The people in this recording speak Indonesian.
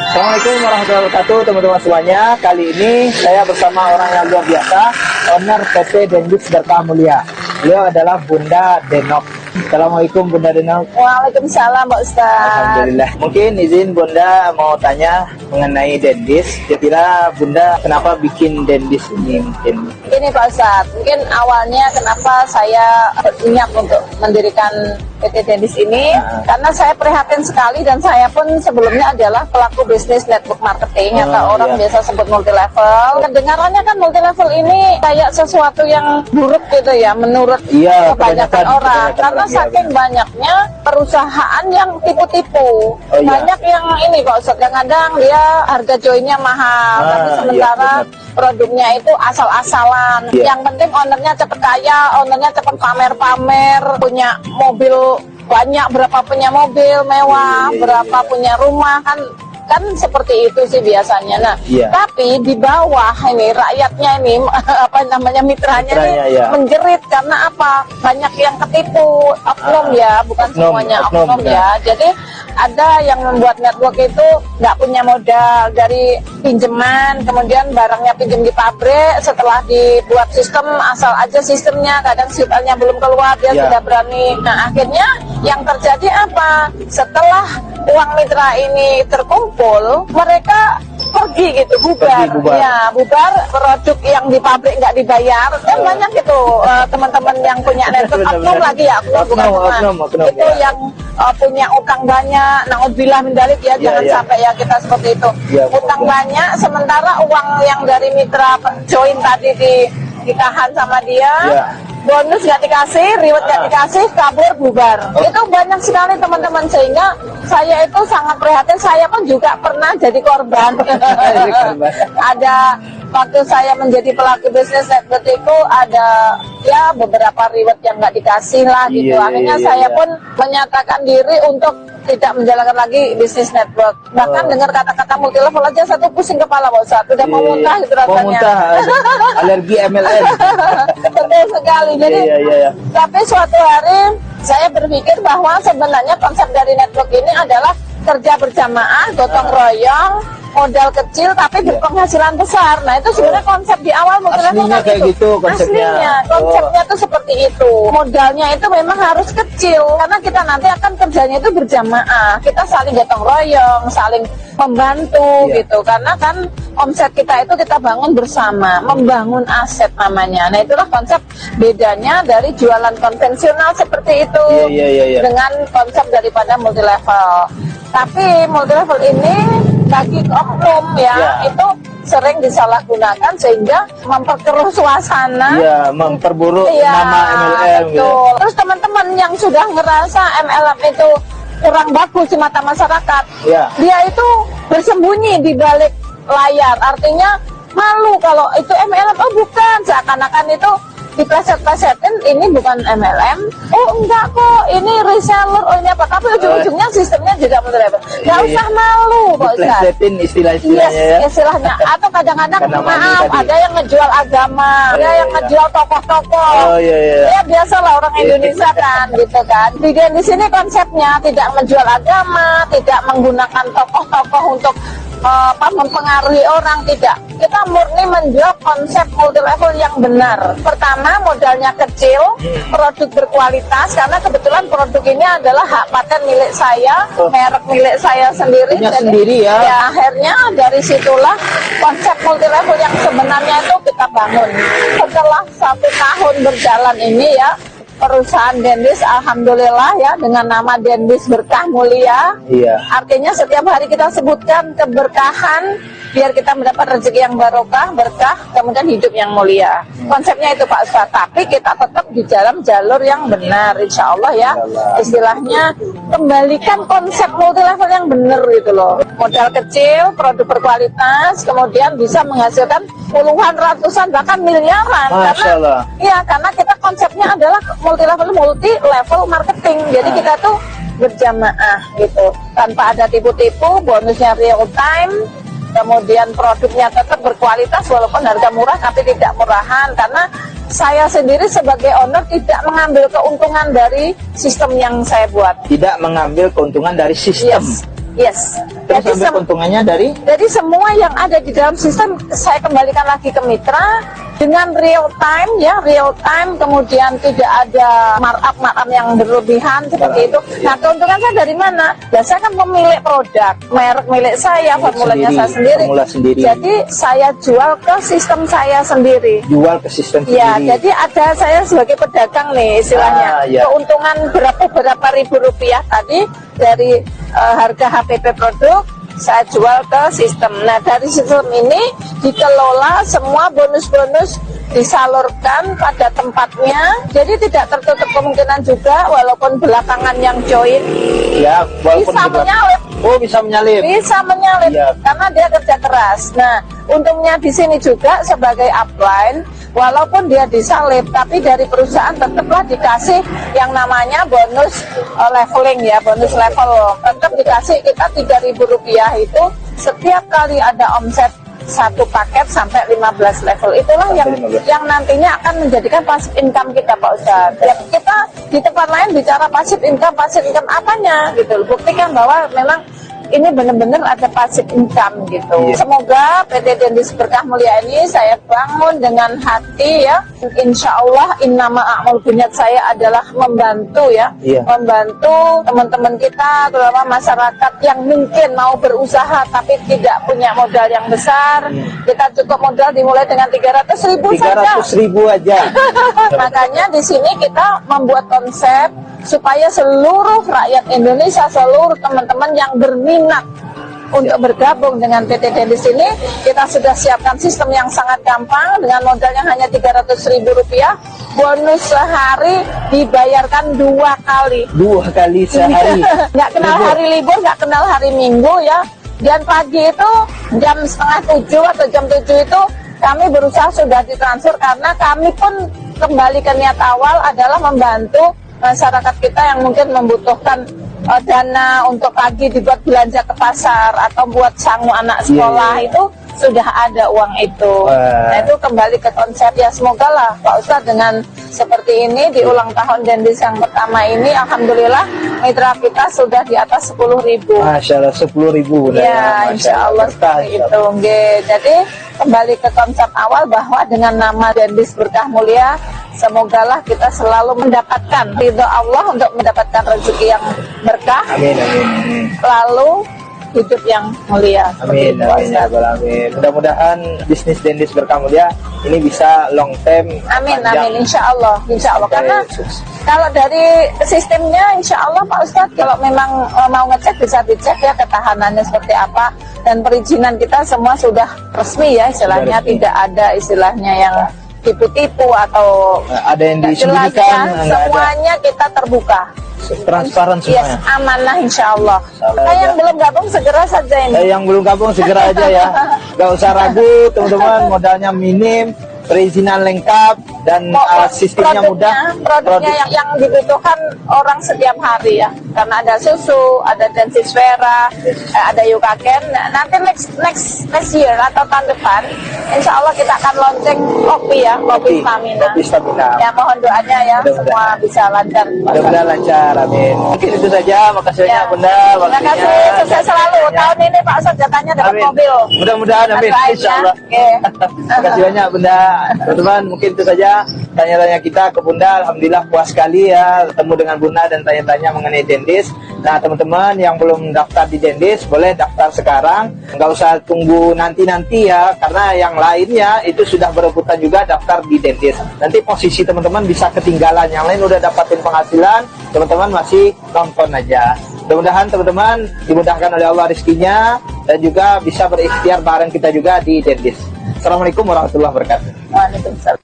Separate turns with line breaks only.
Assalamualaikum warahmatullahi wabarakatuh, teman-teman semuanya. Kali ini saya bersama orang yang luar biasa, owner PT Dendis Berkah Mulia. Beliau adalah Bunda Denok. Assalamualaikum Bunda Denok.
Waalaikumsalam Pak Ustaz.
Alhamdulillah. Mungkin izin Bunda mau tanya mengenai Dendis. Kira-kira Bunda kenapa bikin Dendis ini mungkin?
Ini Pak Ustaz, mungkin awalnya kenapa saya berniat untuk mendirikan PT Dendis ini, karena saya prihatin sekali dan saya pun sebelumnya adalah pelaku bisnis network marketing atau orang biasa sebut multi level. Kedengarannya kan multi level ini kayak sesuatu yang buruk gitu ya menurut kebanyakan orang, karena saking banyaknya perusahaan yang tipu-tipu. Banyak yang ini kok kadang-kadang dia harga joinnya mahal, tapi sementara produknya itu asal-asalan. Yang penting ownernya cepet kaya, ownernya cepet pamer-pamer, punya mobil banyak, berapa punya mobil mewah, berapa punya rumah, kan seperti itu sih biasanya. Nah, tapi di bawah ini rakyatnya ini apa namanya mitranya ini menjerit karena apa? Banyak yang ketipu, oknum ya, bukan semuanya oknum ya. Jadi ada yang membuat network itu nggak punya modal dari pinjaman, kemudian barangnya pinjam di pabrik, setelah dibuat sistem asal aja sistemnya, kadang sitalnya belum keluar dia sudah berani. Nah akhirnya yang terjadi apa? Setelah uang mitra ini terkumpul, mereka pergi gitu, bubar. Ya, bubar, produk yang di pabrik nggak dibayar. Kan banyak gitu teman-teman yang punya network, oknum lagi ya, oknum. Itu yang punya utang banyak, naudzubillah min dzalik ya, jangan sampai ya kita seperti itu. Utang banyak, sementara uang yang dari mitra join tadi ditahan sama dia. Bonus nggak dikasih, reward nggak dikasih, kabur, bubar. Itu banyak sekali teman-teman, sehingga saya itu sangat prihatin. Saya pun juga pernah jadi korban. Ada waktu saya menjadi pelaku bisnis network itu ada ya beberapa reward yang nggak dikasih lah gitu. Akhirnya saya pun menyatakan diri untuk tidak menjalankan lagi bisnis network. Bahkan dengar kata-kata multi level aja satu pusing kepala Pak Ustaz. Udah mau muntah gitu rasanya. Mau muntah,
alergi MLM.
Betul sekali. Jadi, tapi suatu hari saya berpikir bahwa sebenarnya konsep dari network ini adalah kerja berjamaah, gotong royong, modal kecil tapi berpenghasilan besar. Nah itu sebenarnya konsep di awal multi level
kayak gitu konsepnya.
Konsepnya tuh seperti itu. Modalnya itu memang harus kecil karena kita nanti akan kerjanya itu berjamaah. Kita saling gotong royong, saling membantu gitu. Karena kan omset kita itu kita bangun bersama, membangun aset namanya. Nah itulah konsep bedanya dari jualan konvensional seperti itu dengan konsep daripada multi level. Tapi multi level ini bagi oknum itu sering disalahgunakan sehingga memperkeruh suasana,
memperburuk nama MLM.
Betul. Terus teman-teman yang sudah ngerasa MLM itu kurang bagus di mata masyarakat, dia itu bersembunyi di balik layar, artinya malu kalau itu MLM. Oh bukan, seakan-akan itu dipleset-plesetin, ini bukan MLM, oh enggak kok, ini reseller, oh ini apa, tapi ujung-ujungnya sistemnya juga multi level. Nggak usah malu Pak Ustaz.
Diplesetin istilahnya
istilahnya. Atau kadang-kadang maaf, ada yang ngejual agama, ada yang ngejual tokoh-tokoh. Ya biasalah orang Indonesia kan, gitu kan. Di sini konsepnya tidak menjual agama, tidak menggunakan tokoh-tokoh untuk mempengaruhi orang, tidak. Kita murni menjual konsep multi level yang benar. Pertama, modalnya kecil, produk berkualitas, karena kebetulan produk ini adalah hak paten milik saya, merek milik saya sendiri.
Ya,
akhirnya dari situlah konsep multi level yang sebenarnya itu kita bangun. Setelah 1 tahun berjalan ini ya, perusahaan Dendis alhamdulillah ya dengan nama Dendis Berkah Mulia. Artinya setiap hari kita sebutkan keberkahan biar kita mendapat rezeki yang barokah, berkah, kemudian hidup yang mulia. Konsepnya itu Pak Ustaz, tapi kita tetap di dalam jalur yang benar insya Allah ya. Istilahnya kembalikan konsep multi level yang benar gitu loh. Modal kecil, produk berkualitas, kemudian bisa menghasilkan puluhan, ratusan, bahkan miliaran. Karena kita konsepnya adalah multi level marketing. Jadi kita tuh berjamaah gitu, tanpa ada tipu-tipu, bonusnya real time, kemudian produknya tetap berkualitas walaupun harga murah tapi tidak murahan. Karena saya sendiri sebagai owner tidak mengambil keuntungan dari sistem yang saya buat.
Tidak mengambil keuntungan dari sistem.
Yes.
Terus
Jadi
ambil keuntungannya dari
Jadi semua yang ada di dalam sistem saya kembalikan lagi ke mitra dengan real time ya, real time, kemudian tidak ada markup yang berlebihan seperti itu. Nah, keuntungan saya dari mana? Ya saya kan pemilik produk, merek milik saya, formulanya saya sendiri.
Formula sendiri.
Jadi saya jual ke sistem saya sendiri.
Jual ke sistem
Ya,
sendiri.
jadi ada saya sebagai pedagang nih istilahnya.
Ya.
Keuntungan berapa ribu rupiah tadi dari harga HPP produk saya jual ke sistem. Nah, dari sistem ini dikelola semua bonus-bonus disalurkan pada tempatnya. Jadi tidak tertutup kemungkinan juga walaupun belakangan yang join
Ya, walaupun
bisa
juga-
menyalip.
Oh, bisa menyalip.
Bisa menyalip
Iya.
karena dia kerja keras. Nah, untungnya di sini juga sebagai upline, walaupun dia disalip, tapi dari perusahaan tetaplah dikasih yang namanya bonus leveling ya, bonus level. Tetap dikasih kita Rp3.000 itu setiap kali ada omset satu paket sampai 15 level. Itulah
Sampai
yang
15.
yang nantinya akan menjadikan passive income kita, Pak Ustadz. Ya, kita di tempat lain bicara passive income apanya gitu. Buktikan bahwa memang ini benar-benar ada passive income gitu.
Iya.
Semoga PT Dendis Berkah Mulia ini saya bangun dengan hati ya. Insya Allah innama a'mal binniyat, saya adalah membantu ya.
Iya.
Membantu teman-teman kita, terutama masyarakat yang mungkin mau berusaha tapi tidak punya modal yang besar. Kita cukup modal dimulai dengan 300.000 saja.
300.000 aja.
Makanya di sini kita membuat konsep supaya seluruh rakyat Indonesia, seluruh teman-teman yang berminat untuk bergabung dengan PT Dendis ini, kita sudah siapkan sistem yang sangat gampang dengan modal yang hanya Rp300.000. Bonus sehari dibayarkan 2 kali.
2 kali sehari.
Nggak kenal
Libur.
hari libur, nggak kenal hari Minggu ya. Dan pagi itu jam 6:30 atau jam 7 itu kami berusaha sudah ditransfer karena kami pun kembali ke niat awal adalah membantu masyarakat kita yang mungkin membutuhkan dana untuk pagi dibuat belanja ke pasar atau buat sangu anak sekolah.
Iya.
Itu sudah ada uang itu.
Wah.
Nah, itu kembali ke konsep ya, semoga lah Pak Ustadz dengan seperti ini di ulang tahun Dendis yang pertama ini, alhamdulillah mitra kita sudah di atas 10.000.
Masya Allah, 10.000.
Ya, insya Allah
Berkah,
seperti
insya
itu.
Allah.
Nge. Jadi kembali ke konsep awal bahwa dengan nama Dendis Berkah Mulia, semogalah kita selalu mendapatkan ridho Allah untuk mendapatkan rezeki yang berkah,
Amin, amin.
lalu hidup yang mulia.
Amin,
Seperti itu,
amin, ya
Ustaz.
Rabbal alamin. Mudah-mudahan bisnis Dendis Berkah Mulia ini bisa long term.
Amin,
panjang.
amin, insya Allah, insya Allah.
Sampai
Karena
sukses.
kalau dari sistemnya, insya Allah Pak Ustadz, kalau memang mau ngecek bisa dicek ya ketahanannya seperti apa, dan perizinan kita semua sudah resmi ya, istilahnya
Sudah resmi.
tidak ada istilahnya yang tipu-tipu atau
Ada yang
nggak jelas
disembunyikan,
kan.
nggak ada.
Semuanya kita terbuka.
Transparan
Yes,
semuanya.
amanah insya Allah.
Allah,
Nah, yang
ya.
belum gabung segera saja ini.
Yang belum gabung segera aja ya. Gak usah ragu teman-teman, modalnya minim, perizinan lengkap, dan sistemnya mudah.
Produknya yang dibutuhkan orang setiap hari ya, karena ada susu, ada Densisfera, ada Yukaken. Nah, nanti next year atau tahun depan, insya Allah kita akan launching kopi ya, kopi stamina.
Kopi stamina.
Ya, mohon doanya ya,
Mudah-mudahan.
semua bisa lancar.
Mudah-mudahan lancar, amin. Mungkin itu saja, makasih banyak
Ya.
Bunda.
Terima
waktunya.
kasih, sukses selalu. Tahun ini Pak Ustadz jatahnya dapat
Amin.
mobil.
Mudah-mudahan, amin.
Doain ya.
Insya Allah.
Oke.
Terima kasih banyak Bunda. Teman-teman, mungkin itu saja tanya-tanya kita ke Bunda. Alhamdulillah puas sekali ya ketemu dengan Bunda dan tanya-tanya mengenai Dendis. Nah, teman-teman yang belum daftar di Dendis, boleh daftar sekarang. Nggak usah tunggu nanti-nanti ya, karena yang lainnya itu sudah berebutan juga daftar di Dendis. Nanti posisi teman-teman bisa ketinggalan. Yang lain udah dapatin penghasilan, teman-teman masih nonton aja. Mudah-mudahan teman-teman dimudahkan oleh Allah rezekinya dan juga bisa berikhtiar bareng kita juga di Dendis. Assalamualaikum warahmatullahi wabarakatuh.
Waalaikumsalam.